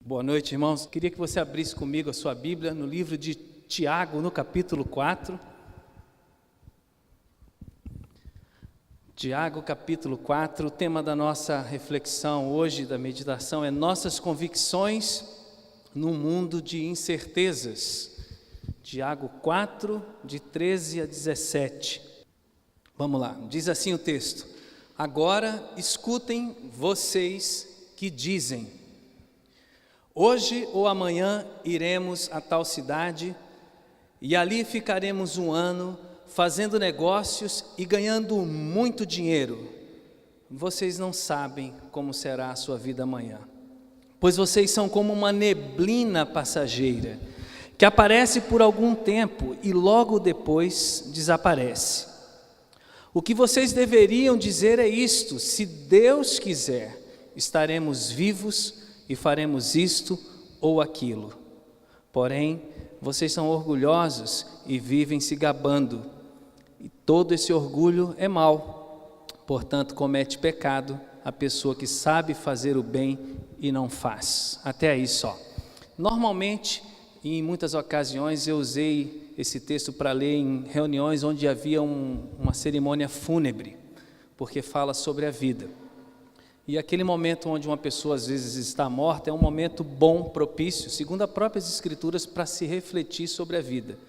Boa noite, irmãos. Queria que você abrisse comigo a sua Bíblia no livro de Tiago, no capítulo 4. Tiago, capítulo 4, o tema da nossa reflexão hoje, da meditação, é nossas convicções no mundo de incertezas. Tiago 4, de 13 a 17. Vamos lá, diz assim o texto: Agora escutem vocês que dizem: hoje ou amanhã iremos a tal cidade e ali ficaremos um ano fazendo negócios e ganhando muito dinheiro. Vocês não sabem como será a sua vida amanhã, pois vocês são como uma neblina passageira que aparece por algum tempo e logo depois desaparece. O que vocês deveriam dizer é isto: se Deus quiser, estaremos vivos e faremos isto ou aquilo. Porém, vocês são orgulhosos e vivem se gabando, e todo esse orgulho é mau. Portanto, comete pecado a pessoa que sabe fazer o bem e não faz. Até aí só. Normalmente, em muitas ocasiões, eu usei esse texto para ler em reuniões onde havia uma cerimônia fúnebre, porque fala sobre a vida. E aquele momento onde uma pessoa às vezes está morta é um momento bom, propício, segundo as próprias Escrituras, para se refletir sobre a vida.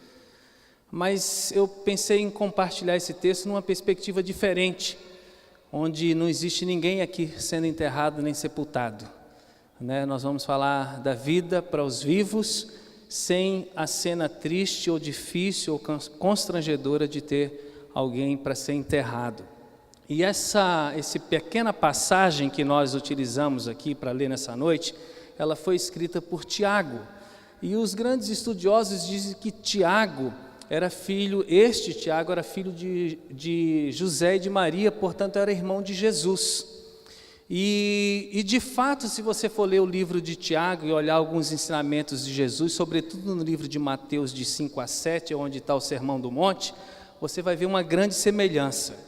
Mas eu pensei em compartilhar esse texto numa perspectiva diferente, onde não existe ninguém aqui sendo enterrado nem sepultado, né? Nós vamos falar da vida para os vivos, sem a cena triste ou difícil ou constrangedora de ter alguém para ser enterrado. E essa pequena passagem que nós utilizamos aqui para ler nessa noite, ela foi escrita por Tiago. E os grandes estudiosos dizem que Tiago era filho de José e de Maria, portanto era irmão de Jesus. E de fato, se você for ler o livro de Tiago e olhar alguns ensinamentos de Jesus, sobretudo no livro de Mateus de 5 a 7, onde está o Sermão do Monte, você vai ver uma grande semelhança.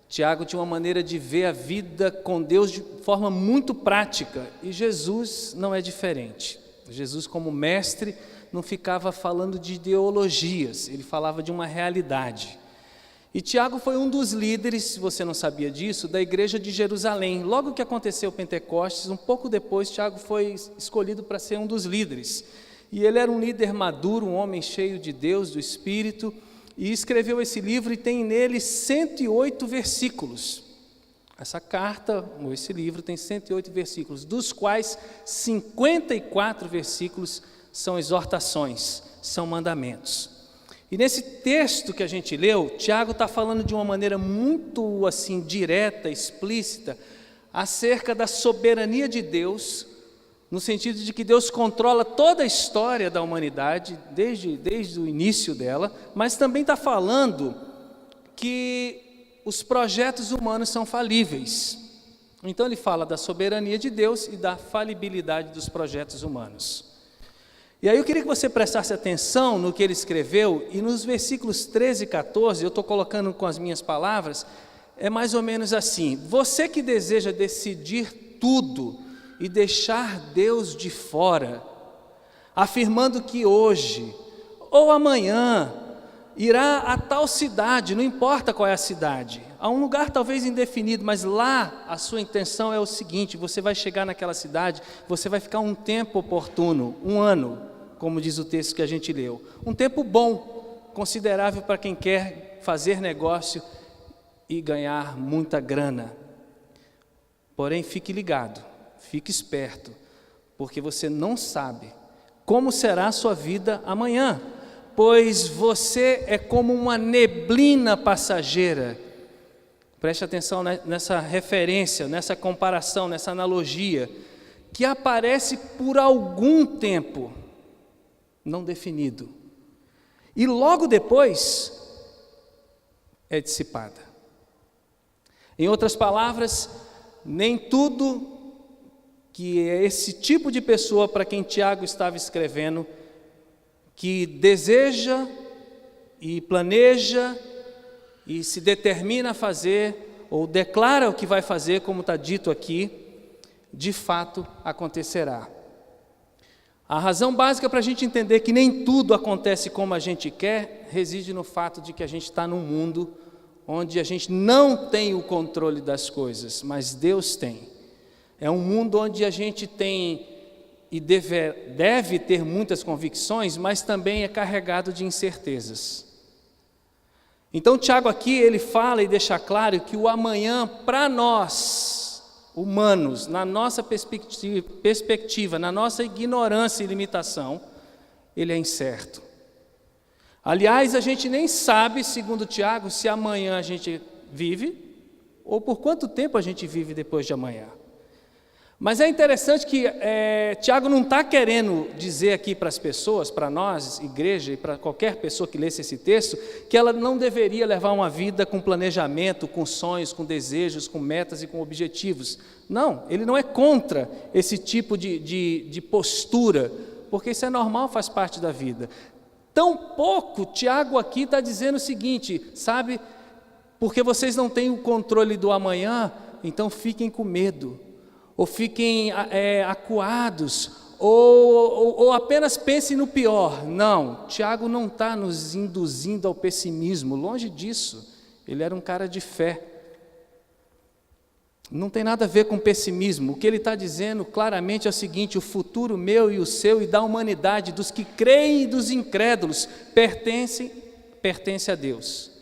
Tiago tinha uma maneira de ver a vida com Deus de forma muito prática, e Jesus não é diferente. Jesus, como mestre, não ficava falando de ideologias, ele falava de uma realidade. E Tiago foi um dos líderes, se você não sabia disso, da igreja de Jerusalém. Logo que aconteceu o Pentecostes, um pouco depois, Tiago foi escolhido para ser um dos líderes. E ele era um líder maduro, um homem cheio de Deus, do Espírito, e escreveu esse livro e tem nele 108 versículos. Essa carta, ou esse livro, tem 108 versículos, dos quais 54 versículos são exortações, são mandamentos. E nesse texto que a gente leu, Tiago está falando de uma maneira muito assim, direta, explícita, acerca da soberania de Deus, no sentido de que Deus controla toda a história da humanidade, desde o início dela, mas também está falando que os projetos humanos são falíveis. Então ele fala da soberania de Deus e da falibilidade dos projetos humanos. E aí eu queria que você prestasse atenção no que ele escreveu, e nos versículos 13 e 14, eu estou colocando com as minhas palavras, é mais ou menos assim: você que deseja decidir tudo e deixar Deus de fora, afirmando que hoje ou amanhã irá a tal cidade, não importa qual é a cidade, a um lugar talvez indefinido, mas lá a sua intenção é o seguinte: você vai chegar naquela cidade, você vai ficar um tempo oportuno, um ano, como diz o texto que a gente leu, um tempo bom, considerável para quem quer fazer negócio e ganhar muita grana. Porém, fique ligado, fique esperto, porque você não sabe como será a sua vida amanhã, pois você é como uma neblina passageira. Preste atenção nessa referência, nessa comparação, nessa analogia, que aparece por algum tempo, não definido, e logo depois é dissipada. Em outras palavras, nem tudo que é esse tipo de pessoa para quem Tiago estava escrevendo, que deseja e planeja e se determina a fazer, ou declara o que vai fazer, como está dito aqui, de fato acontecerá. A razão básica para a gente entender que nem tudo acontece como a gente quer, reside no fato de que a gente está num mundo onde a gente não tem o controle das coisas, mas Deus tem. É um mundo onde a gente tem e deve ter muitas convicções, mas também é carregado de incertezas. Então Tiago aqui, ele fala e deixa claro que o amanhã, para nós, humanos, na nossa perspectiva, na nossa ignorância e limitação, ele é incerto. Aliás, a gente nem sabe, segundo Tiago, se amanhã a gente vive, ou por quanto tempo a gente vive depois de amanhã. Mas é interessante que Tiago não está querendo dizer aqui para as pessoas, para nós, igreja, e para qualquer pessoa que lesse esse texto, que ela não deveria levar uma vida com planejamento, com sonhos, com desejos, com metas e com objetivos. Não, ele não é contra esse tipo de postura, porque isso é normal, faz parte da vida. Tampouco Tiago aqui está dizendo o seguinte, sabe, porque vocês não têm o controle do amanhã, então fiquem com medo, ou fiquem acuados, ou apenas pensem no pior. Não, Tiago não está nos induzindo ao pessimismo, longe disso, ele era um cara de fé. Não tem nada a ver com pessimismo. O que ele está dizendo claramente é o seguinte: o futuro meu e o seu e da humanidade, dos que creem e dos incrédulos, pertence a Deus.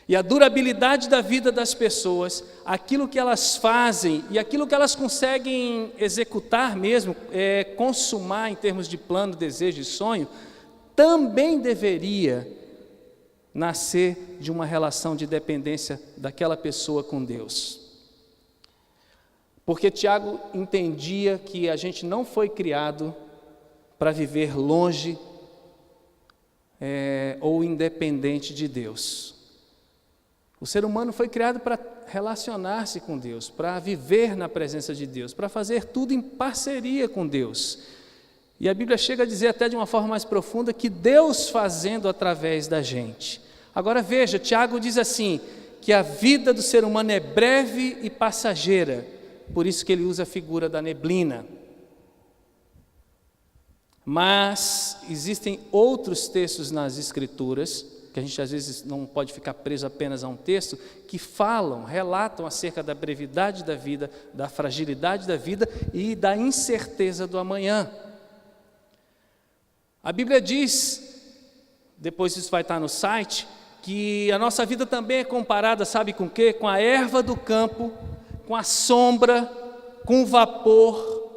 E a durabilidade da vida das pessoas, aquilo que elas fazem e aquilo que elas conseguem executar mesmo, consumar em termos de plano, desejo e sonho, também deveria nascer de uma relação de dependência daquela pessoa com Deus. Porque Tiago entendia que a gente não foi criado para viver longe ou independente de Deus. O ser humano foi criado para relacionar-se com Deus, para viver na presença de Deus, para fazer tudo em parceria com Deus. E a Bíblia chega a dizer até de uma forma mais profunda que Deus fazendo através da gente. Agora veja, Tiago diz assim, que a vida do ser humano é breve e passageira, por isso que ele usa a figura da neblina. Mas existem outros textos nas Escrituras, que a gente às vezes não pode ficar preso apenas a um texto, que relatam acerca da brevidade da vida, da fragilidade da vida e da incerteza do amanhã. A Bíblia diz, depois isso vai estar no site, que a nossa vida também é comparada, sabe com o quê? Com a erva do campo, com a sombra, com o vapor,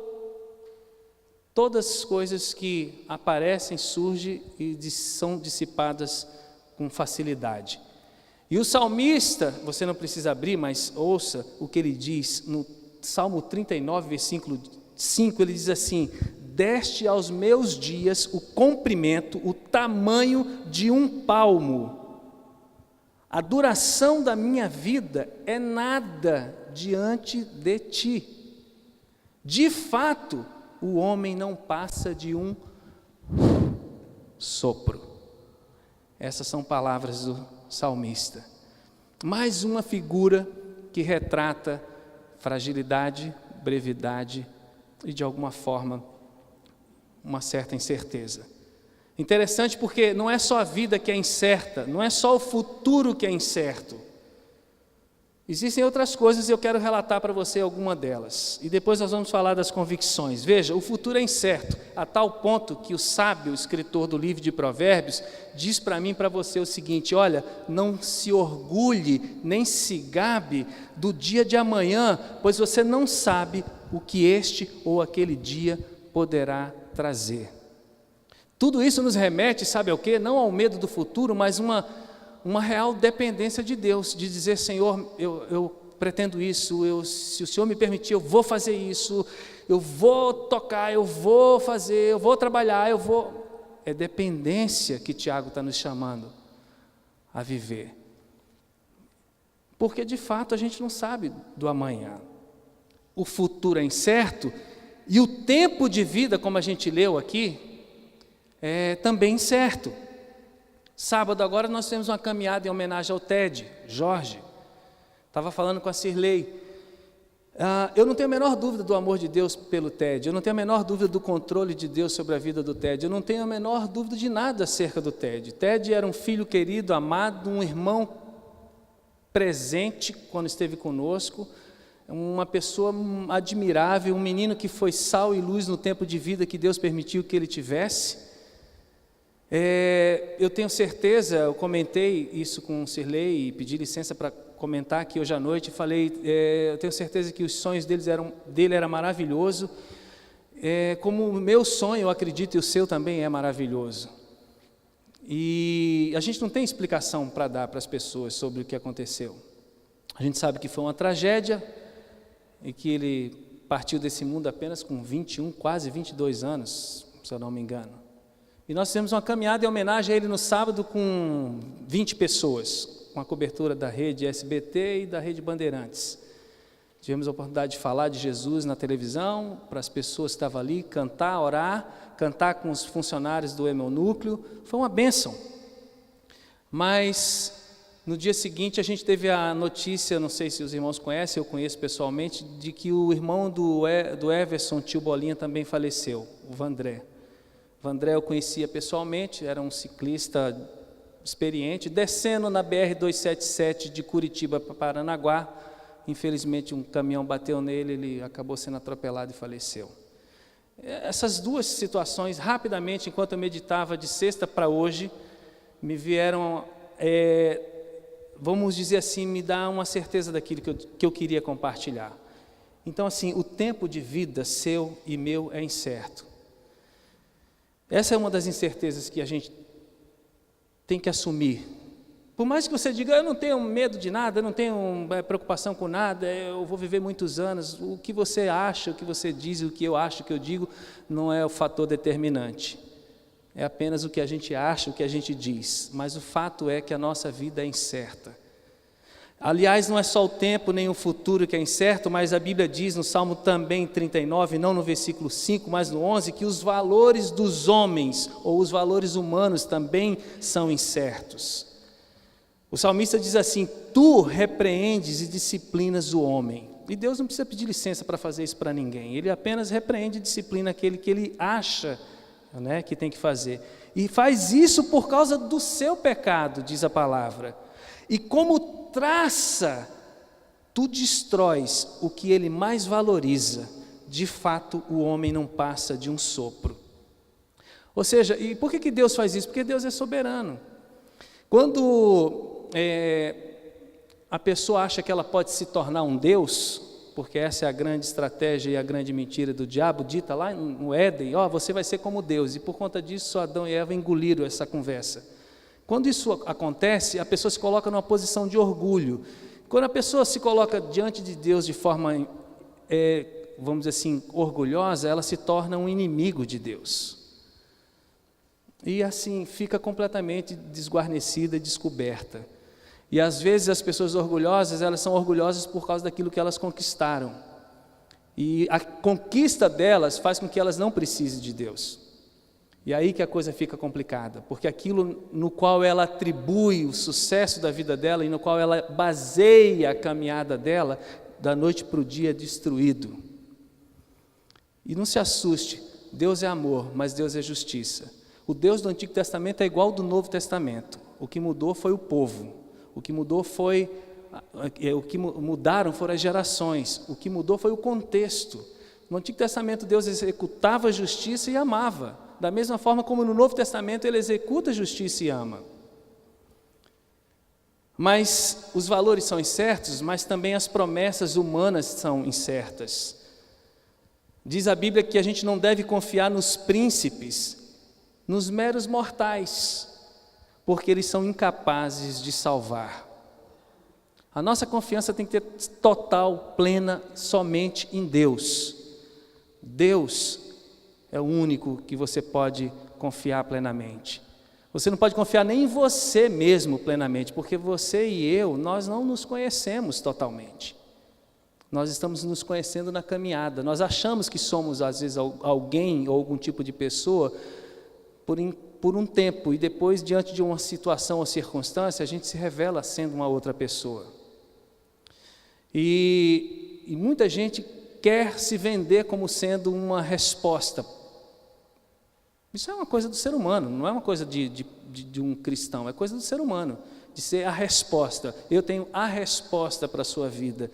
todas as coisas que aparecem, surgem e são dissipadas com facilidade. E o salmista, você não precisa abrir, mas ouça o que ele diz no Salmo 39, versículo 5, ele diz assim: deste aos meus dias o comprimento, o tamanho de um palmo. A duração da minha vida é nada diante de ti. De fato, o homem não passa de um sopro. Essas são palavras do salmista. Mais uma figura que retrata fragilidade, brevidade e, de alguma forma, uma certa incerteza. Interessante porque não é só a vida que é incerta, não é só o futuro que é incerto. Existem outras coisas e eu quero relatar para você alguma delas. E depois nós vamos falar das convicções. Veja, o futuro é incerto, a tal ponto que o sábio escritor do livro de Provérbios diz para mim e para você o seguinte: olha, não se orgulhe, nem se gabe do dia de amanhã, pois você não sabe o que este ou aquele dia poderá trazer. Tudo isso nos remete, sabe ao quê? Não ao medo do futuro, mas uma real dependência de Deus, de dizer: Senhor, eu pretendo isso, se o Senhor me permitir, eu vou fazer isso, eu vou tocar, eu vou fazer, eu vou trabalhar, eu vou... É dependência que Tiago está nos chamando a viver. Porque, de fato, a gente não sabe do amanhã. O futuro é incerto e o tempo de vida, como a gente leu aqui, é também incerto. Sábado agora nós temos uma caminhada em homenagem ao Ted, Jorge. Estava falando com a Cirlei. Eu não tenho a menor dúvida do amor de Deus pelo Ted, eu não tenho a menor dúvida do controle de Deus sobre a vida do Ted, eu não tenho a menor dúvida de nada acerca do Ted. Ted era um filho querido, amado, um irmão presente quando esteve conosco, uma pessoa admirável, um menino que foi sal e luz no tempo de vida que Deus permitiu que ele tivesse. Eu tenho certeza, eu comentei isso com o Sirley e pedi licença para comentar aqui hoje à noite, falei, eu tenho certeza que os sonhos dele era maravilhoso, como o meu sonho, eu acredito, e o seu também é maravilhoso. E a gente não tem explicação para dar para as pessoas sobre o que aconteceu. A gente sabe que foi uma tragédia e que ele partiu desse mundo apenas com 21, quase 22 anos, se eu não me engano. E nós fizemos uma caminhada em homenagem a ele no sábado com 20 pessoas, com a cobertura da rede SBT e da rede Bandeirantes. Tivemos a oportunidade de falar de Jesus na televisão, para as pessoas que estavam ali, cantar, orar, cantar com os funcionários do Hemonúcleo. Foi uma bênção. Mas no dia seguinte a gente teve a notícia, não sei se os irmãos conhecem, eu conheço pessoalmente, de que o irmão do Everson, tio Bolinha, também faleceu, o Vandré. O Vandré eu conhecia pessoalmente, era um ciclista experiente, descendo na BR-277 de Curitiba para Paranaguá. Infelizmente um caminhão bateu nele, ele acabou sendo atropelado e faleceu. Essas duas situações, rapidamente, enquanto eu meditava de sexta para hoje, me vieram, vamos dizer assim, me dá uma certeza daquilo que eu queria compartilhar. Então, assim, o tempo de vida seu e meu é incerto. Essa é uma das incertezas que a gente tem que assumir. Por mais que você diga, eu não tenho medo de nada, eu não tenho preocupação com nada, eu vou viver muitos anos, o que você acha, o que você diz, o que eu acho, o que eu digo, não é o fator determinante. É apenas o que a gente acha, o que a gente diz. Mas o fato é que a nossa vida é incerta. Aliás, não é só o tempo nem o futuro que é incerto, mas a Bíblia diz no Salmo também 39, não no versículo 5, mas no 11, que os valores dos homens, ou os valores humanos também são incertos. O salmista diz assim, tu repreendes e disciplinas o homem. E Deus não precisa pedir licença para fazer isso para ninguém, Ele apenas repreende e disciplina aquele que Ele acha, né, que tem que fazer. E faz isso por causa do seu pecado, diz a palavra. E como traça, tu destróis o que Ele mais valoriza. De fato, o homem não passa de um sopro. Ou seja, e por que Deus faz isso? Porque Deus é soberano. Quando a pessoa acha que ela pode se tornar um Deus, porque essa é a grande estratégia e a grande mentira do diabo, dita lá no Éden, você vai ser como Deus, e por conta disso Adão e Eva engoliram essa conversa. Quando isso acontece, a pessoa se coloca numa posição de orgulho. Quando a pessoa se coloca diante de Deus de forma, vamos dizer assim, orgulhosa, ela se torna um inimigo de Deus. E assim fica completamente desguarnecida e descoberta. E às vezes as pessoas orgulhosas, elas são orgulhosas por causa daquilo que elas conquistaram. E a conquista delas faz com que elas não precisem de Deus. E aí que a coisa fica complicada, porque aquilo no qual ela atribui o sucesso da vida dela e no qual ela baseia a caminhada dela, da noite para o dia é destruído. E não se assuste, Deus é amor, mas Deus é justiça. O Deus do Antigo Testamento é igual ao do Novo Testamento. O que mudou foi o povo. O que mudaram foram as gerações. O que mudou foi o contexto. No Antigo Testamento Deus executava a justiça e amava. Da mesma forma como no Novo Testamento Ele executa a justiça e ama. Mas os valores são incertos, mas também as promessas humanas são incertas. Diz a Bíblia que a gente não deve confiar nos príncipes, nos meros mortais, porque eles são incapazes de salvar. A nossa confiança tem que ter total, plena, somente em Deus. Deus é o único que você pode confiar plenamente. Você não pode confiar nem em você mesmo plenamente, porque você e eu, nós não nos conhecemos totalmente. Nós estamos nos conhecendo na caminhada. Nós achamos que somos, às vezes, alguém ou algum tipo de pessoa por um tempo, e depois, diante de uma situação ou circunstância, a gente se revela sendo uma outra pessoa. E E muita gente quer se vender como sendo uma resposta. Isso é uma coisa do ser humano, não é uma coisa de um cristão, é coisa do ser humano, de ser a resposta. Eu tenho a resposta para a sua vida.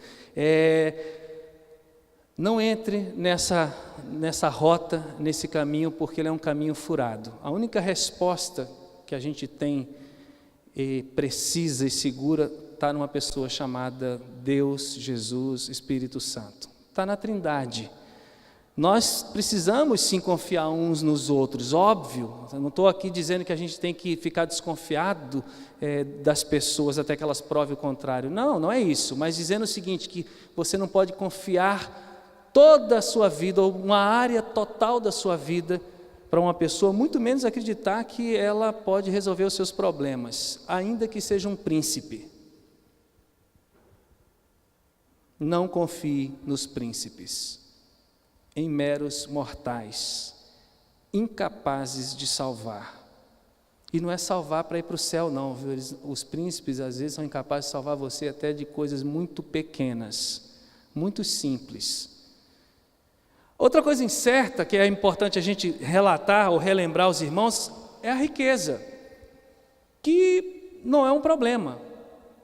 Não entre nessa rota, nesse caminho, porque ele é um caminho furado. A única resposta que a gente tem, precisa e segura, está numa pessoa chamada Deus, Jesus, Espírito Santo. Está na Trindade. Nós precisamos sim confiar uns nos outros, óbvio. Eu não estou aqui dizendo que a gente tem que ficar desconfiado das pessoas até que elas provem o contrário. Não, não é isso. Mas dizendo o seguinte, que você não pode confiar toda a sua vida, ou uma área total da sua vida, para uma pessoa, muito menos acreditar que ela pode resolver os seus problemas, ainda que seja um príncipe. Não confie nos príncipes, em meros mortais, incapazes de salvar. E não é salvar para ir para o céu, não, viu? Os príncipes, às vezes, são incapazes de salvar você até de coisas muito pequenas, muito simples. Outra coisa incerta que é importante a gente relatar ou relembrar aos irmãos é a riqueza, que não é um problema.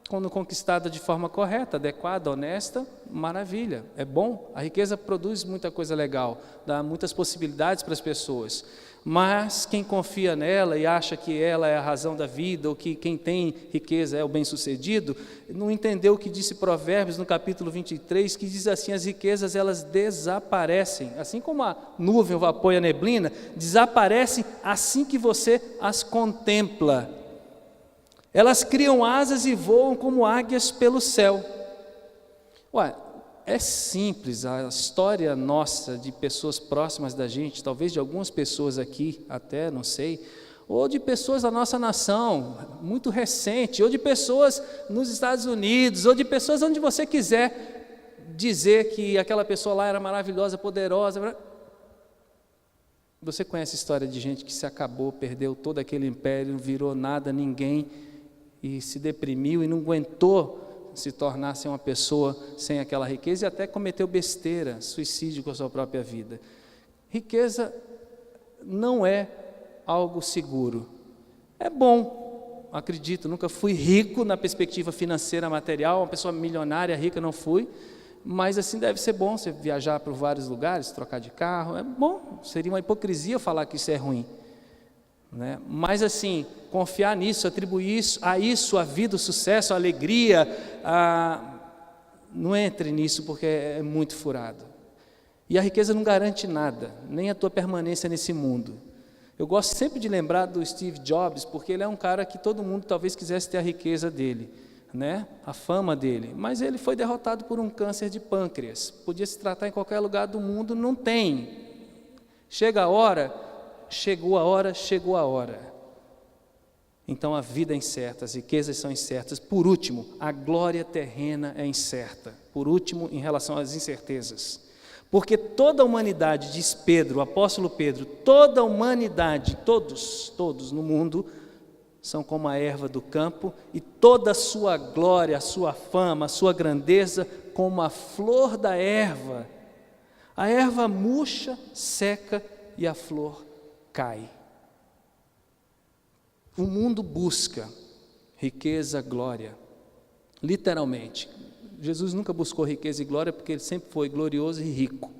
Quando conquistada de forma correta, adequada, honesta, maravilha, é bom. A riqueza produz muita coisa legal, dá muitas possibilidades para as pessoas. Mas quem confia nela e acha que ela é a razão da vida, ou que quem tem riqueza é o bem-sucedido, não entendeu o que disse Provérbios no capítulo 23, que diz assim: as riquezas elas desaparecem, assim como a nuvem, o vapor e a neblina, desaparecem assim que você as contempla. Elas criam asas e voam como águias pelo céu. Ué, é simples, a história nossa de pessoas próximas da gente, talvez de algumas pessoas aqui até, não sei, ou de pessoas da nossa nação, muito recente, ou de pessoas nos Estados Unidos, ou de pessoas onde você quiser dizer que aquela pessoa lá era maravilhosa, poderosa. Você conhece a história de gente que se acabou, perdeu todo aquele império, não virou nada, ninguém, e se deprimiu e não aguentou se tornasse uma pessoa sem aquela riqueza e até cometeu besteira, suicídio com a sua própria vida. Riqueza não é algo seguro. É bom, acredito, nunca fui rico na perspectiva financeira material, uma pessoa milionária, rica não fui, mas assim deve ser bom você viajar para vários lugares, trocar de carro, é bom, seria uma hipocrisia falar que isso é ruim. Né? Mas assim, confiar nisso, atribuir a isso a vida, o sucesso, a alegria, não entre nisso porque é muito furado. E a riqueza não garante nada, nem a tua permanência nesse mundo. Eu gosto sempre de lembrar do Steve Jobs, porque ele é um cara que todo mundo talvez quisesse ter a riqueza dele, né? A fama dele, mas ele foi derrotado por um câncer de pâncreas. Podia se tratar em qualquer lugar do mundo, não tem. Chega a hora, chegou a hora, chegou a hora. Então a vida é incerta, as riquezas são incertas. Por último, a glória terrena é incerta. Por último, em relação às incertezas. Porque toda a humanidade, diz Pedro, o apóstolo Pedro, toda a humanidade, todos no mundo, são como a erva do campo, e toda a sua glória, a sua fama, a sua grandeza, como a flor da erva. A erva murcha, seca e a flor cai. O mundo busca riqueza, glória, literalmente. Jesus nunca buscou riqueza e glória porque ele sempre foi glorioso e rico,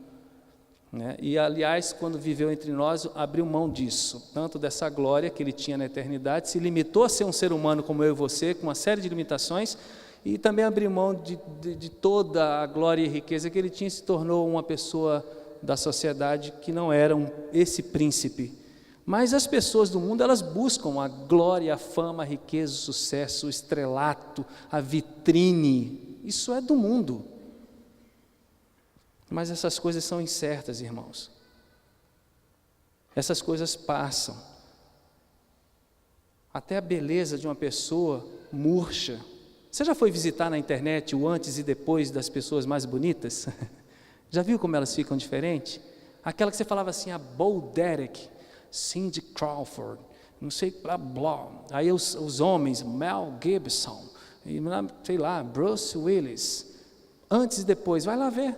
né? E aliás, quando viveu entre nós, abriu mão disso, tanto dessa glória que ele tinha na eternidade, se limitou a ser um ser humano como eu e você, com uma série de limitações, e também abriu mão de toda a glória e riqueza que ele tinha, e se tornou uma pessoa da sociedade que não era esse príncipe. Mas as pessoas do mundo, elas buscam a glória, a fama, a riqueza, o sucesso, o estrelato, a vitrine. Isso é do mundo. Mas essas coisas são incertas, irmãos. Essas coisas passam. Até a beleza de uma pessoa murcha. Você já foi visitar na internet o antes e depois das pessoas mais bonitas? Já viu como elas ficam diferentes? Aquela que você falava assim, a Bo Derek, Cindy Crawford, não sei, blá, blá. Aí os homens, Mel Gibson, sei lá, Bruce Willis. Antes e depois, vai lá ver.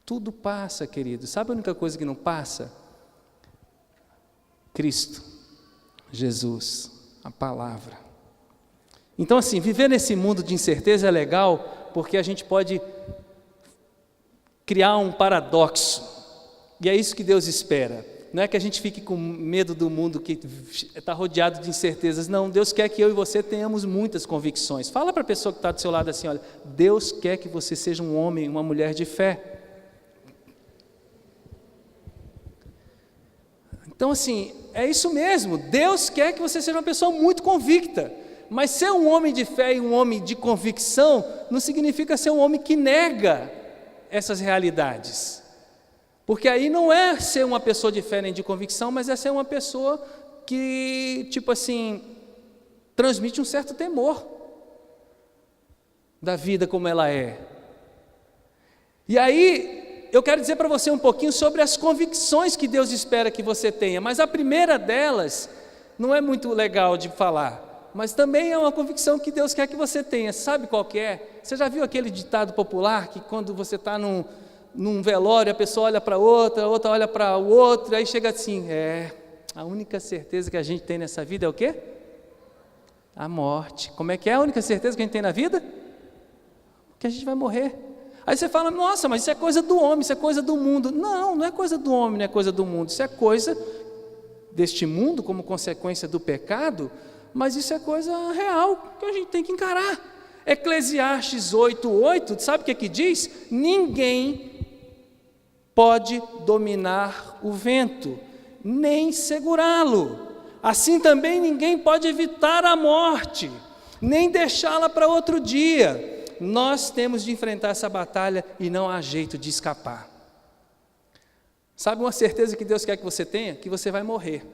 Tudo passa, querido. Sabe a única coisa que não passa? Cristo, Jesus, a palavra. Então, assim, viver nesse mundo de incerteza é legal, porque a gente pode criar um paradoxo. E é isso que Deus espera. Não é que a gente fique com medo do mundo que está rodeado de incertezas. Não, Deus quer que eu e você tenhamos muitas convicções. Fala para a pessoa que está do seu lado assim, olha, Deus quer que você seja um homem, uma mulher de fé. Então, assim, é isso mesmo. Deus quer que você seja uma pessoa muito convicta. Mas ser um homem de fé e um homem de convicção não significa ser um homem que nega essas realidades. Porque aí não é ser uma pessoa de fé nem de convicção, mas é ser uma pessoa que, tipo assim, transmite um certo temor da vida como ela é. E aí, eu quero dizer para você um pouquinho sobre as convicções que Deus espera que você tenha, mas a primeira delas não é muito legal de falar, mas também é uma convicção que Deus quer que você tenha. Sabe qual que é? Você já viu aquele ditado popular que quando você está num velório, a pessoa olha para outra, a outra olha para o outro, aí chega assim, a única certeza que a gente tem nessa vida é o quê? A morte. Como é que é a única certeza que a gente tem na vida? Que a gente vai morrer. Aí você fala, nossa, mas isso é coisa do homem, isso é coisa do mundo. Não, não é coisa do homem, não é coisa do mundo, isso é coisa deste mundo como consequência do pecado, mas isso é coisa real, que a gente tem que encarar. Eclesiastes 8:8, sabe o que diz? Ninguém pode dominar o vento, nem segurá-lo. Assim também ninguém pode evitar a morte, nem deixá-la para outro dia. Nós temos de enfrentar essa batalha e não há jeito de escapar. Sabe uma certeza que Deus quer que você tenha? Que você vai morrer.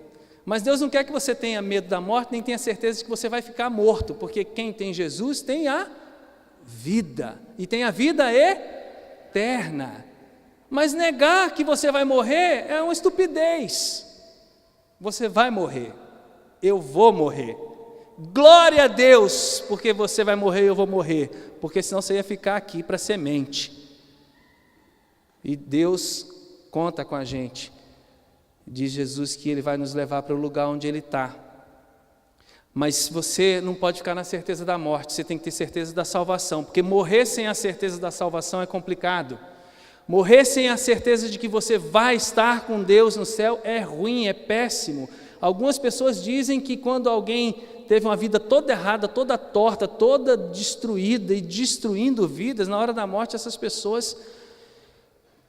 Mas Deus não quer que você tenha medo da morte, nem tenha certeza de que você vai ficar morto, porque quem tem Jesus tem a vida, e tem a vida eterna. Mas negar que você vai morrer é uma estupidez. Você vai morrer, eu vou morrer. Glória a Deus, porque você vai morrer e eu vou morrer, porque senão você ia ficar aqui para semente. E Deus conta com a gente. Diz Jesus que Ele vai nos levar para o lugar onde Ele está. Mas você não pode ficar na certeza da morte, você tem que ter certeza da salvação, porque morrer sem a certeza da salvação é complicado. Morrer sem a certeza de que você vai estar com Deus no céu é ruim, é péssimo. Algumas pessoas dizem que quando alguém teve uma vida toda errada, toda torta, toda destruída e destruindo vidas, na hora da morte essas pessoas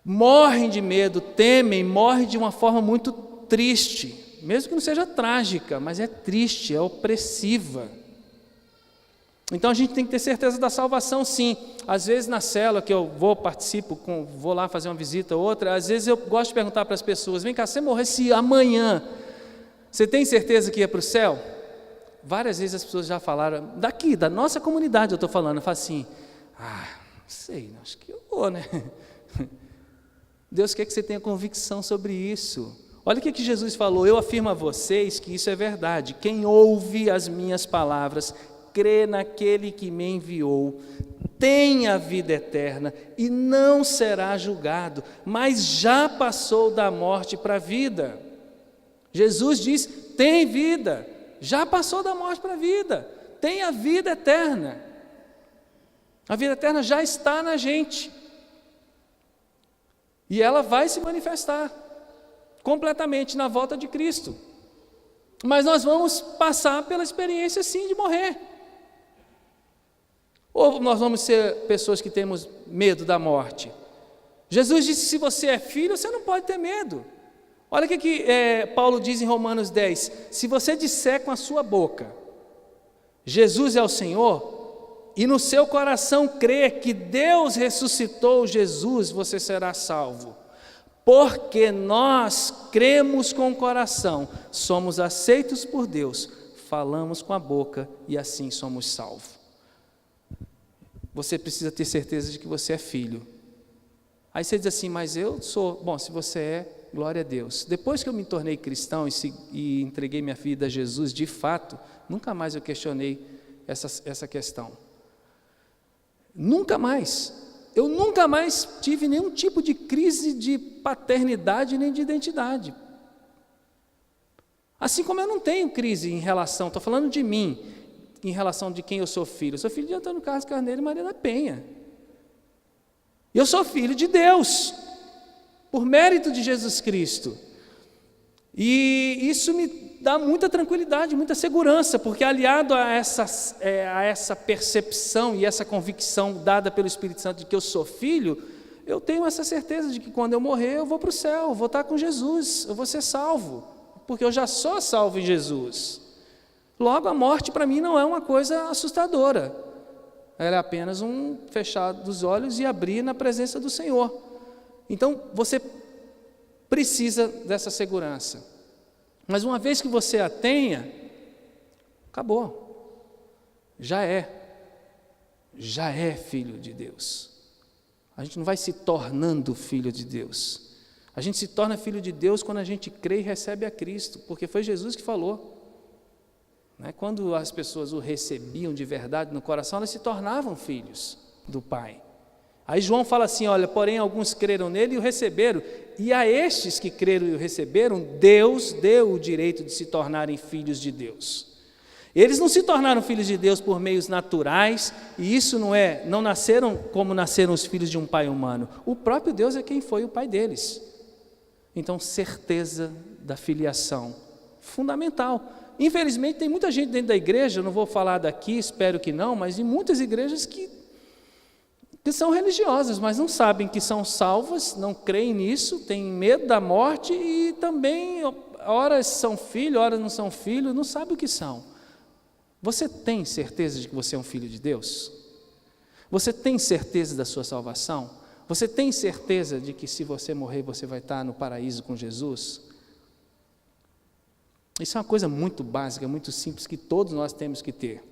morrem de medo, temem, morrem de uma forma muito triste, mesmo que não seja trágica, mas é triste, é opressiva. Então a gente tem que ter certeza da salvação, sim. Às vezes na célula que eu vou lá fazer uma visita ou outra, às vezes eu gosto de perguntar para as pessoas, vem cá, se você morresse amanhã, você tem certeza que ia para o céu? Várias vezes as pessoas já falaram, daqui, da nossa comunidade eu estou falando, eu falo assim, não sei, acho que eu vou, né? Deus quer que você tenha convicção sobre isso. Olha o que Jesus falou, eu afirmo a vocês que isso é verdade, quem ouve as minhas palavras, crê naquele que me enviou, tem a vida eterna e não será julgado, mas já passou da morte para a vida. Jesus diz, tem vida, já passou da morte para a vida, tem a vida eterna. A vida eterna já está na gente. E ela vai se manifestar completamente na volta de Cristo. Mas nós vamos passar pela experiência sim de morrer. Ou nós vamos ser pessoas que temos medo da morte. Jesus disse, se você é filho, você não pode ter medo. Olha o que Paulo diz em Romanos 10, se você disser com a sua boca, Jesus é o Senhor, e no seu coração crer que Deus ressuscitou Jesus, você será salvo. Porque nós cremos com o coração, somos aceitos por Deus, falamos com a boca e assim somos salvos. Você precisa ter certeza de que você é filho. Aí você diz assim, mas eu sou. Bom, se você é, glória a Deus. Depois que eu me tornei cristão e entreguei minha vida a Jesus, de fato, nunca mais eu questionei essa questão. Nunca mais. Eu nunca mais tive nenhum tipo de crise de paternidade nem de identidade. Assim como eu não tenho crise em relação, estou falando de mim, em relação de quem eu sou filho. Eu sou filho de Antônio Carlos Carneiro e Maria da Penha. Eu sou filho de Deus, por mérito de Jesus Cristo. E isso me dá muita tranquilidade, muita segurança, porque aliado a essa percepção e essa convicção dada pelo Espírito Santo de que eu sou filho, eu tenho essa certeza de que quando eu morrer eu vou para o céu, eu vou estar com Jesus, eu vou ser salvo, porque eu já sou salvo em Jesus. Logo, a morte para mim não é uma coisa assustadora, ela é apenas um fechar dos olhos e abrir na presença do Senhor. Então, você precisa dessa segurança. Mas uma vez que você a tenha, acabou. Já é filho de Deus. A gente não vai se tornando filho de Deus. A gente se torna filho de Deus quando a gente crê e recebe a Cristo, porque foi Jesus que falou. Quando as pessoas o recebiam de verdade no coração, elas se tornavam filhos do Pai. Aí João fala assim, olha, porém alguns creram nele e o receberam, e a estes que creram e o receberam, Deus deu o direito de se tornarem filhos de Deus. Eles não se tornaram filhos de Deus por meios naturais, e isso não nasceram como nasceram os filhos de um pai humano. O próprio Deus é quem foi o pai deles. Então, certeza da filiação, fundamental. Infelizmente, tem muita gente dentro da igreja, eu não vou falar daqui, espero que não, mas em muitas igrejas que são religiosas, mas não sabem que são salvas, não creem nisso, têm medo da morte e também, horas são filhos, horas não são filhos, não sabem o que são. Você tem certeza de que você é um filho de Deus? Você tem certeza da sua salvação? Você tem certeza de que se você morrer, você vai estar no paraíso com Jesus? Isso é uma coisa muito básica, muito simples, que todos nós temos que ter.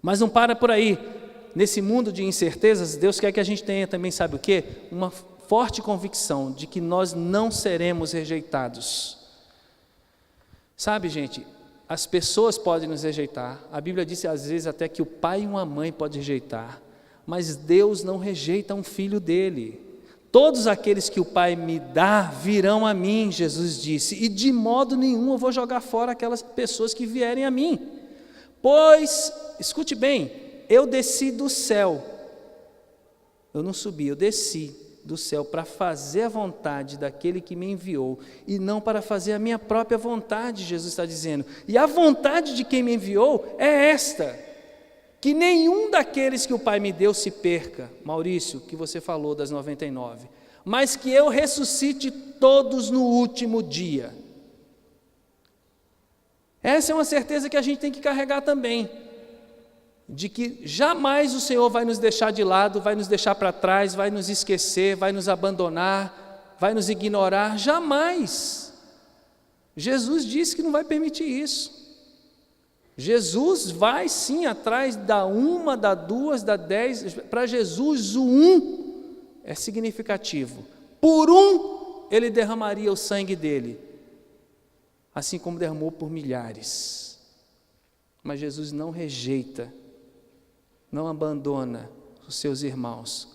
Mas não para por aí. Nesse mundo de incertezas, Deus quer que a gente tenha também, sabe o quê? Uma forte convicção de que nós não seremos rejeitados. Sabe, gente, as pessoas podem nos rejeitar. A Bíblia diz às vezes até que o pai e uma mãe podem rejeitar. Mas Deus não rejeita um filho dele. Todos aqueles que o Pai me dá virão a mim, Jesus disse, e de modo nenhum eu vou jogar fora aquelas pessoas que vierem a mim. Pois, escute bem, eu desci do céu, eu não subi, eu desci do céu para fazer a vontade daquele que me enviou, e não para fazer a minha própria vontade, Jesus está dizendo. E a vontade de quem me enviou é esta, que nenhum daqueles que o Pai me deu se perca, Maurício, que você falou das 99, mas que eu ressuscite todos no último dia. Essa é uma certeza que a gente tem que carregar também, de que jamais o Senhor vai nos deixar de lado, vai nos deixar para trás, vai nos esquecer, vai nos abandonar, vai nos ignorar, jamais. Jesus disse que não vai permitir isso. Jesus vai sim atrás da uma, da duas, da 10, para Jesus o um é significativo. Por um, ele derramaria o sangue dele, assim como derramou por milhares. Mas Jesus não rejeita, não abandona os seus irmãos.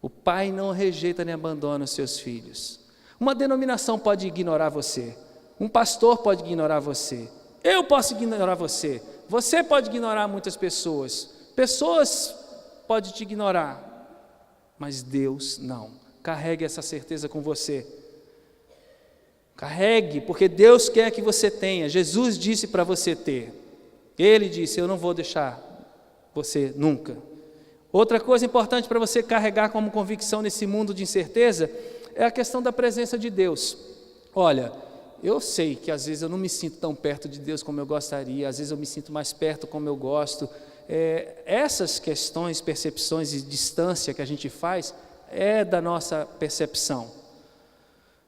O Pai não rejeita nem abandona os seus filhos. Uma denominação pode ignorar você, um pastor pode ignorar você, eu posso ignorar você, você pode ignorar muitas pessoas, pessoas podem te ignorar, mas Deus não. Carregue essa certeza com você, carregue, porque Deus quer que você tenha. Jesus disse para você ter, Ele disse, eu não vou deixar você nunca. Outra coisa importante para você carregar como convicção nesse mundo de incerteza, é a questão da presença de Deus. Olha, eu sei que às vezes eu não me sinto tão perto de Deus como eu gostaria, às vezes eu me sinto mais perto como eu gosto. Essas questões, percepções e distância que a gente faz, é da nossa percepção.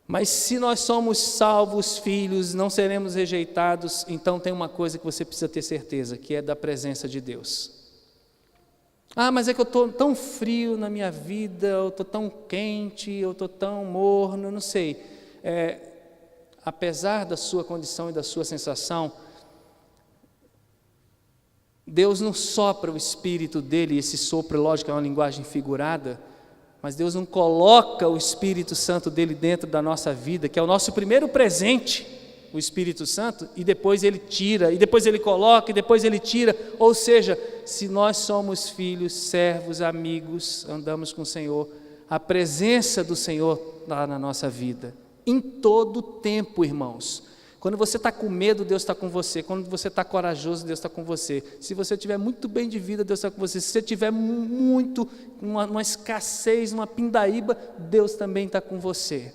Mas se nós somos salvos, filhos, não seremos rejeitados, então tem uma coisa que você precisa ter certeza, que é da presença de Deus. Ah, mas é que eu estou tão frio na minha vida, eu estou tão quente, eu estou tão morno, eu não sei. Apesar da sua condição e da sua sensação, Deus não sopra o Espírito dele, esse sopro, lógico, é uma linguagem figurada, mas Deus não coloca o Espírito Santo dele dentro da nossa vida, que é o nosso primeiro presente, o Espírito Santo, e depois ele tira, e depois ele coloca, e depois ele tira. Ou seja, se nós somos filhos, servos, amigos, andamos com o Senhor, a presença do Senhor está na nossa vida, em todo tempo, irmãos. Quando você está com medo, Deus está com você. Quando você está corajoso, Deus está com você. Se você estiver muito bem de vida, Deus está com você. Se você estiver muito, uma escassez, uma pindaíba, Deus também está com você.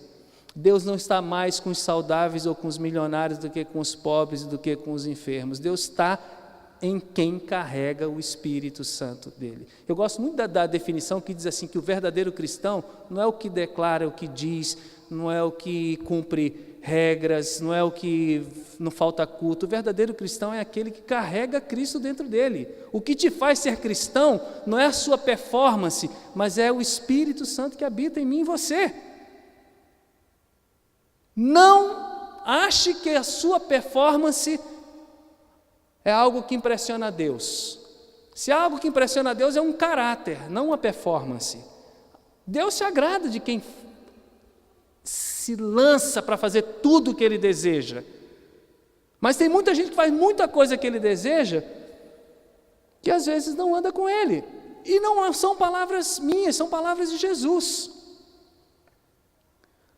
Deus não está mais com os saudáveis ou com os milionários do que com os pobres, do que com os enfermos. Deus está em quem carrega o Espírito Santo dele. Eu gosto muito da definição que diz assim, que o verdadeiro cristão não é o que declara, o que diz, não é o que cumpre regras, não é o que não falta culto. O verdadeiro cristão é aquele que carrega Cristo dentro dele. O que te faz ser cristão não é a sua performance, mas é o Espírito Santo que habita em mim e você. Não ache que a sua performance é algo que impressiona a Deus. Se é algo que impressiona a Deus, é um caráter, não uma performance. Deus se agrada de quem se lança para fazer tudo o que Ele deseja. Mas tem muita gente que faz muita coisa que Ele deseja, que às vezes não anda com Ele. E não são palavras minhas, são palavras de Jesus.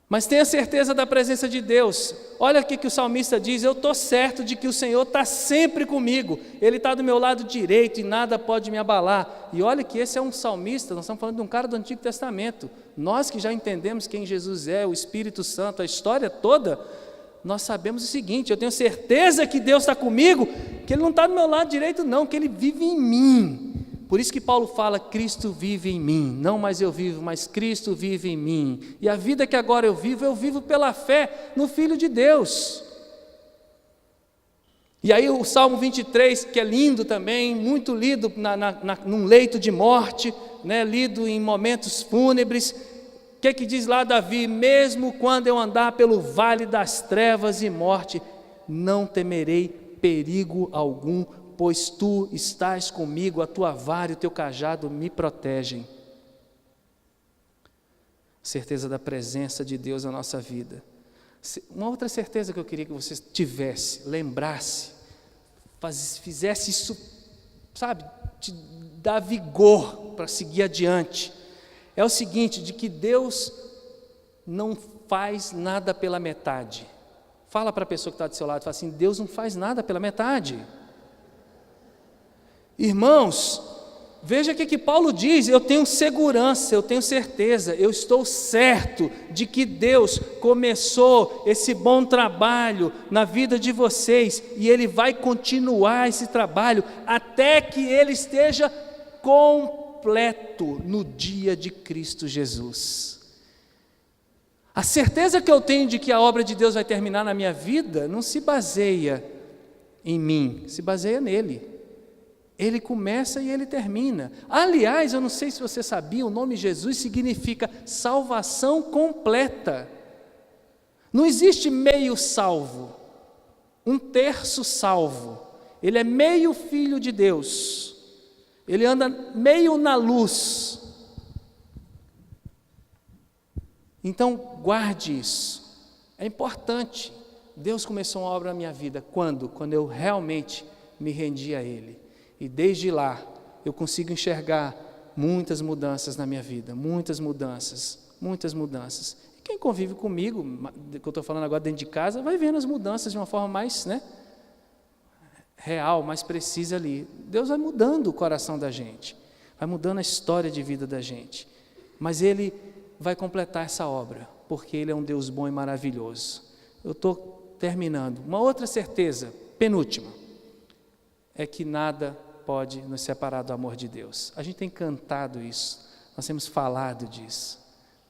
Mas tenha certeza da presença de Deus. Olha aqui que o salmista diz: eu estou certo de que o Senhor está sempre comigo, Ele está do meu lado direito e nada pode me abalar. E olha que esse é um salmista, nós estamos falando de um cara do Antigo Testamento. Nós que já entendemos quem Jesus é, o Espírito Santo, a história toda, nós sabemos o seguinte: eu tenho certeza que Deus está comigo, que Ele não está do meu lado direito não, que Ele vive em mim. Por isso que Paulo fala: Cristo vive em mim, não mais eu vivo, mas Cristo vive em mim. E a vida que agora eu vivo pela fé no Filho de Deus. E aí o Salmo 23, que é lindo também, muito lido num leito de morte, né, lido em momentos fúnebres. O que diz lá Davi? Mesmo quando eu andar pelo vale das trevas e morte, não temerei perigo algum, pois tu estás comigo, a tua vara e o teu cajado me protegem. Certeza da presença de Deus na nossa vida. Uma outra certeza que eu queria que você tivesse, lembrasse, fizesse isso, sabe, te dar vigor para seguir adiante, é o seguinte: de que Deus não faz nada pela metade. Fala para a pessoa que está do seu lado, fala assim: Deus não faz nada pela metade. Irmãos, veja o que Paulo diz: eu tenho segurança, eu tenho certeza, eu estou certo de que Deus começou esse bom trabalho na vida de vocês, e Ele vai continuar esse trabalho até que Ele esteja completo no dia de Cristo Jesus. A certeza que eu tenho de que a obra de Deus vai terminar na minha vida não se baseia em mim, se baseia nele. Ele começa e Ele termina. Aliás, eu não sei se você sabia, o nome Jesus significa salvação completa. Não existe meio salvo, um terço salvo. Ele é meio filho de Deus. Ele anda meio na luz. Então, guarde isso. É importante. Deus começou uma obra na minha vida. Quando? Quando eu realmente me rendi a Ele. E desde lá, eu consigo enxergar muitas mudanças na minha vida, muitas mudanças. E quem convive comigo, que eu estou falando agora dentro de casa, vai vendo as mudanças de uma forma mais, real, mais precisa ali. Deus vai mudando o coração da gente, vai mudando a história de vida da gente. Mas Ele vai completar essa obra, porque Ele é um Deus bom e maravilhoso. Eu estou terminando. Uma outra certeza, penúltima, é que nada pode nos separar do amor de Deus. A gente tem cantado isso, nós temos falado disso.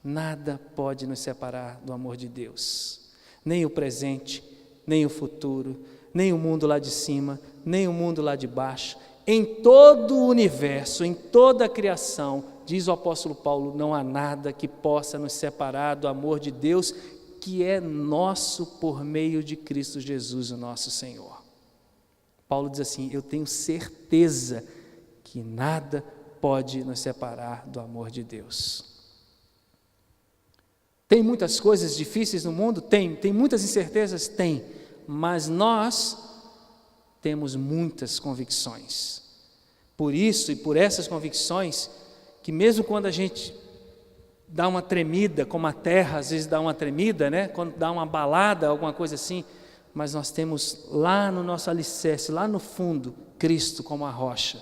Nada pode nos separar do amor de Deus. Nem o presente, nem o futuro, nem o mundo lá de cima, nem o mundo lá de baixo. Em todo o universo, em toda a criação, diz o apóstolo Paulo, não há nada que possa nos separar do amor de Deus, que é nosso por meio de Cristo Jesus, o nosso Senhor. Paulo diz assim: eu tenho certeza que nada pode nos separar do amor de Deus. Tem muitas coisas difíceis no mundo? Tem muitas incertezas? Tem, mas nós temos muitas convicções. Por isso e por essas convicções, que mesmo quando a gente dá uma tremida, como a terra às vezes dá uma tremida, né? Quando dá uma abalada, alguma coisa assim, mas nós temos lá no nosso alicerce, lá no fundo, Cristo como a rocha.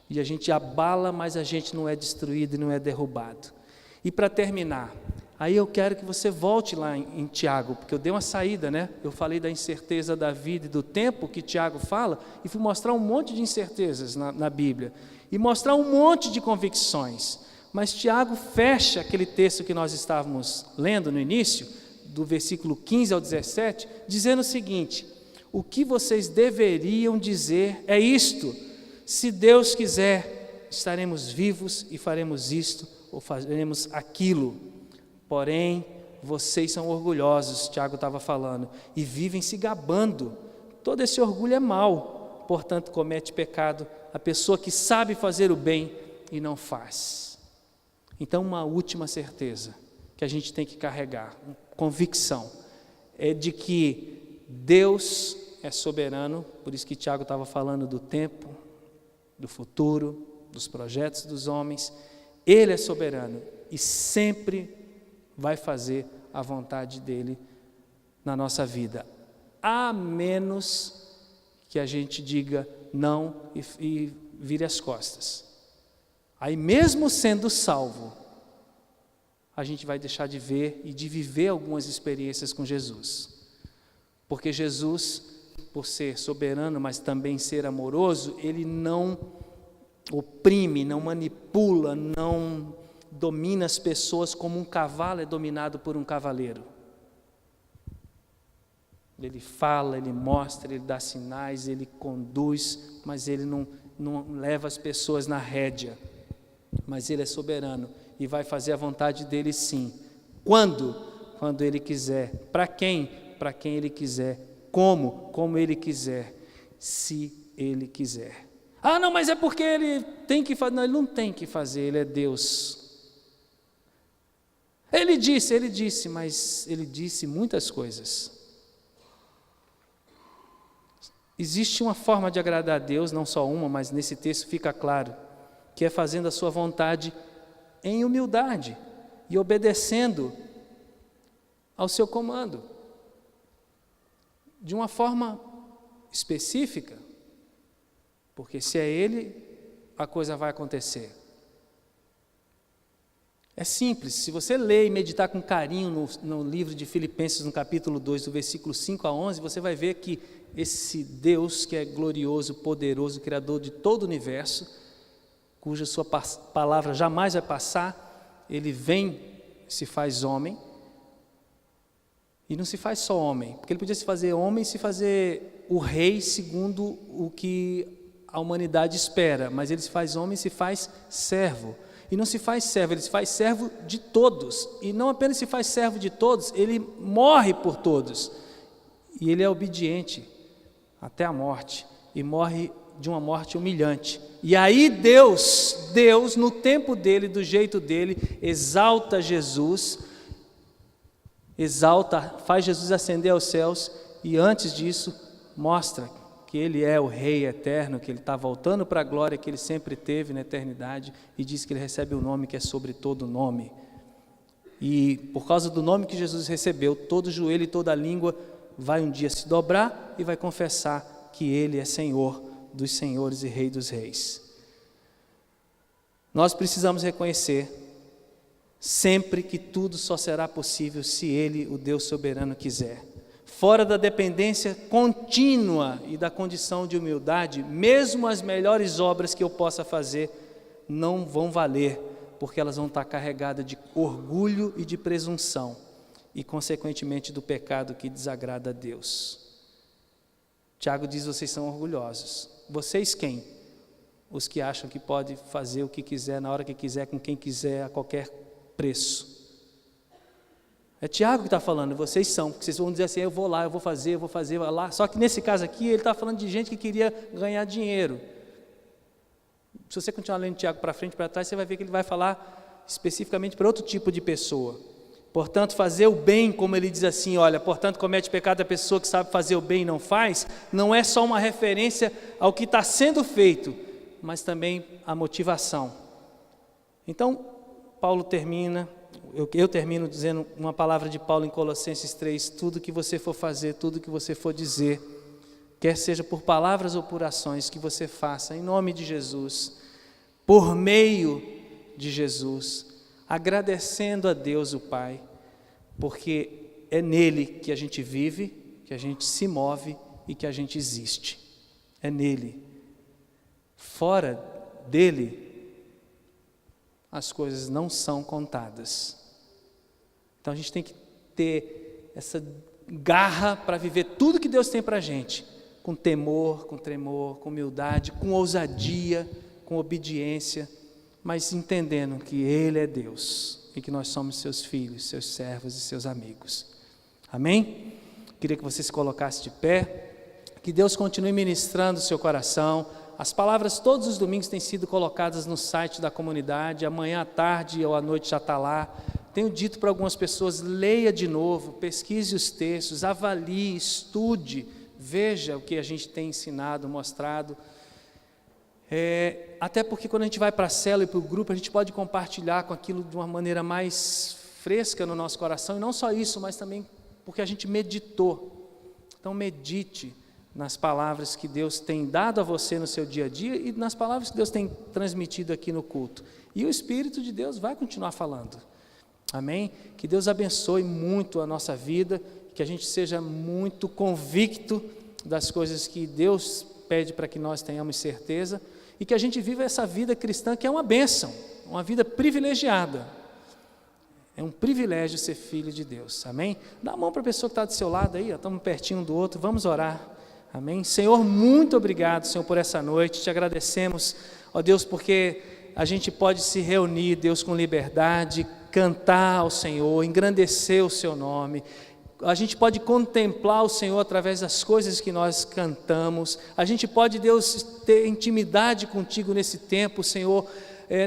E a gente abala, mas a gente não é destruído e não é derrubado. E para terminar, aí eu quero que você volte lá em Tiago, porque eu dei uma saída, né? Eu falei da incerteza da vida e do tempo que Tiago fala, e fui mostrar um monte de incertezas na Bíblia, e mostrar um monte de convicções. Mas Tiago fecha aquele texto que nós estávamos lendo no início, do versículo 15 ao 17, dizendo o seguinte: o que vocês deveriam dizer é isto: se Deus quiser, estaremos vivos e faremos isto ou faremos aquilo. Porém, vocês são orgulhosos, Tiago estava falando, e vivem se gabando. Todo esse orgulho é mau, portanto comete pecado a pessoa que sabe fazer o bem e não faz. Então, uma última certeza que a gente tem que carregar, convicção, é de que Deus é soberano. Por isso que Tiago estava falando do tempo, do futuro, dos projetos dos homens. Ele é soberano e sempre vai fazer a vontade dele na nossa vida, a menos que a gente diga não e vire as costas. Aí, mesmo sendo salvo, a gente vai deixar de ver e de viver algumas experiências com Jesus. Porque Jesus, por ser soberano, mas também ser amoroso, ele não oprime, não manipula, não domina as pessoas como um cavalo é dominado por um cavaleiro. Ele fala, ele mostra, ele dá sinais, ele conduz, mas ele não leva as pessoas na rédea. Mas ele é soberano e vai fazer a vontade dele, sim. Quando? Quando ele quiser. Para quem? Para quem ele quiser. Como? Como ele quiser. Se ele quiser. Ah, não, mas é porque ele tem que fazer. Não, ele não tem que fazer, ele é Deus. Ele disse, mas ele disse muitas coisas. Existe uma forma de agradar a Deus, não só uma, mas nesse texto fica claro, que é fazendo a sua vontade em humildade e obedecendo ao seu comando, de uma forma específica, porque se é Ele, a coisa vai acontecer. É simples, se você ler e meditar com carinho no livro de Filipenses, no capítulo 2, do versículo 5 a 11, você vai ver que esse Deus que é glorioso, poderoso, Criador de todo o universo, cuja sua palavra jamais vai passar, ele vem, se faz homem, e não se faz só homem, porque ele podia se fazer homem e se fazer o rei segundo o que a humanidade espera, mas ele se faz homem e se faz servo, e não se faz servo, ele se faz servo de todos, e não apenas se faz servo de todos, ele morre por todos, e ele é obediente até a morte, e morre de uma morte humilhante. E aí Deus, no tempo dele, do jeito dele, exalta Jesus, faz Jesus ascender aos céus, e antes disso, mostra que ele é o Rei eterno, que ele está voltando para a glória que ele sempre teve na eternidade, e diz que ele recebe o nome que é sobre todo nome. E por causa do nome que Jesus recebeu, todo joelho e toda língua vai um dia se dobrar e vai confessar que ele é Senhor dos senhores e Rei dos reis. Nós precisamos reconhecer sempre que tudo só será possível se Ele, o Deus soberano, quiser. Fora da dependência contínua e da condição de humildade, mesmo as melhores obras que eu possa fazer não vão valer, porque elas vão estar carregadas de orgulho e de presunção, e consequentemente do pecado que desagrada a Deus. Tiago diz: vocês são orgulhosos. Vocês quem? Os que acham que pode fazer o que quiser, na hora que quiser, com quem quiser, a qualquer preço. É Tiago que está falando, vocês são, porque vocês vão dizer assim, eu vou lá, eu vou fazer lá. Só que nesse caso aqui, ele está falando de gente que queria ganhar dinheiro. Se você continuar lendo Tiago para frente e para trás, você vai ver que ele vai falar especificamente para outro tipo de pessoa. Portanto, fazer o bem, como ele diz assim, olha, portanto, comete pecado a pessoa que sabe fazer o bem e não faz, não é só uma referência ao que está sendo feito, mas também a motivação. Então, Paulo termina, eu termino dizendo uma palavra de Paulo em Colossenses 3, tudo que você for fazer, tudo que você for dizer, quer seja por palavras ou por ações, que você faça em nome de Jesus, por meio de Jesus, agradecendo a Deus o Pai, porque é nele que a gente vive, que a gente se move e que a gente existe. É nele. Fora dele, as coisas não são contadas. Então a gente tem que ter essa garra para viver tudo que Deus tem para a gente, com temor, com tremor, com humildade, com ousadia, com obediência, mas entendendo que Ele é Deus e que nós somos seus filhos, seus servos e seus amigos. Amém? Queria que você se colocasse de pé, que Deus continue ministrando o seu coração. As palavras todos os domingos têm sido colocadas no site da comunidade, amanhã à tarde ou à noite já está lá. Tenho dito para algumas pessoas, leia de novo, pesquise os textos, avalie, estude, veja o que a gente tem ensinado, mostrado. Até porque quando a gente vai para a célula e para o grupo, a gente pode compartilhar com aquilo de uma maneira mais fresca no nosso coração, e não só isso, mas também porque a gente meditou. Então medite nas palavras que Deus tem dado a você no seu dia a dia e nas palavras que Deus tem transmitido aqui no culto. E o Espírito de Deus vai continuar falando. Amém? Que Deus abençoe muito a nossa vida, que a gente seja muito convicto das coisas que Deus pede para que nós tenhamos certeza, e que a gente viva essa vida cristã que é uma bênção, uma vida privilegiada. É um privilégio ser filho de Deus, amém? Dá a mão para a pessoa que está do seu lado aí, estamos pertinho um do outro, vamos orar, amém? Senhor, muito obrigado, Senhor, por essa noite, te agradecemos, ó Deus, porque a gente pode se reunir, Deus, com liberdade, cantar ao Senhor, engrandecer o seu nome. A gente pode contemplar o Senhor através das coisas que nós cantamos. A gente pode, Deus, ter intimidade contigo nesse tempo, Senhor.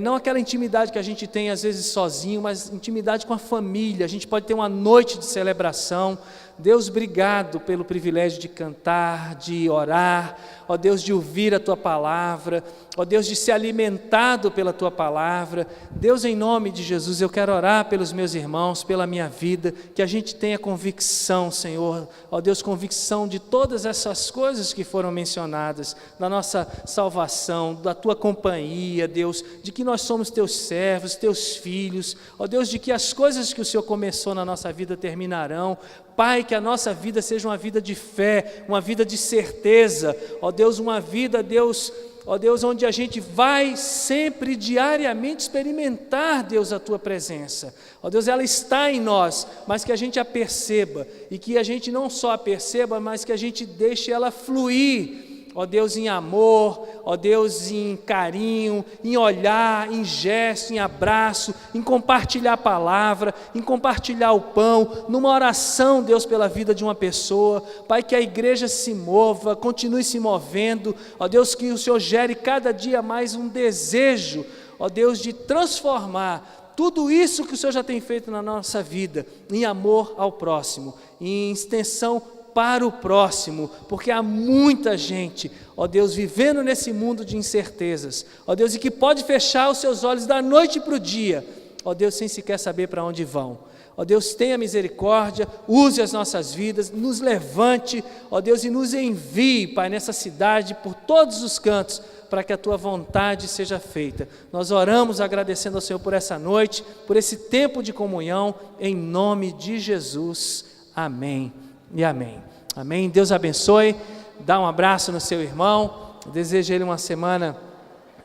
Não aquela intimidade que a gente tem às vezes sozinho, mas intimidade com a família. A gente pode ter uma noite de celebração. Deus, obrigado pelo privilégio de cantar, de orar, ó Deus, de ouvir a Tua palavra, ó Deus, de ser alimentado pela Tua palavra. Deus, em nome de Jesus, eu quero orar pelos meus irmãos, pela minha vida, que a gente tenha convicção, Senhor, ó Deus, convicção de todas essas coisas que foram mencionadas, da nossa salvação, da Tua companhia, Deus, de que nós somos Teus servos, Teus filhos, ó Deus, de que as coisas que o Senhor começou na nossa vida terminarão. Pai, que a nossa vida seja uma vida de fé, uma vida de certeza, ó Deus, uma vida, Deus, ó Deus, onde a gente vai sempre, diariamente experimentar, Deus, a Tua presença. Ó Deus, ela está em nós, mas que a gente a perceba, e que a gente não só a perceba, mas que a gente deixe ela fluir, ó Deus, em amor, ó Deus, em carinho, em olhar, em gesto, em abraço, em compartilhar a palavra, em compartilhar o pão, numa oração, Deus, pela vida de uma pessoa. Pai, que a igreja se mova, continue se movendo, ó Deus, que o Senhor gere cada dia mais um desejo, ó Deus, de transformar tudo isso que o Senhor já tem feito na nossa vida, em amor ao próximo, em extensão para o próximo, porque há muita gente, ó Deus, vivendo nesse mundo de incertezas, ó Deus, e que pode fechar os seus olhos da noite para o dia, ó Deus, sem sequer saber para onde vão. Ó Deus, tenha misericórdia, use as nossas vidas, nos levante, ó Deus, e nos envie, Pai, nessa cidade, por todos os cantos, para que a Tua vontade seja feita. Nós oramos agradecendo ao Senhor por essa noite, por esse tempo de comunhão, em nome de Jesus. Amém. E amém. Amém. Deus abençoe. Dá um abraço no seu irmão. Desejo a ele uma semana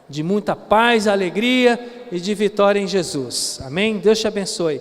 de muita paz, alegria e de vitória em Jesus. Amém. Deus te abençoe.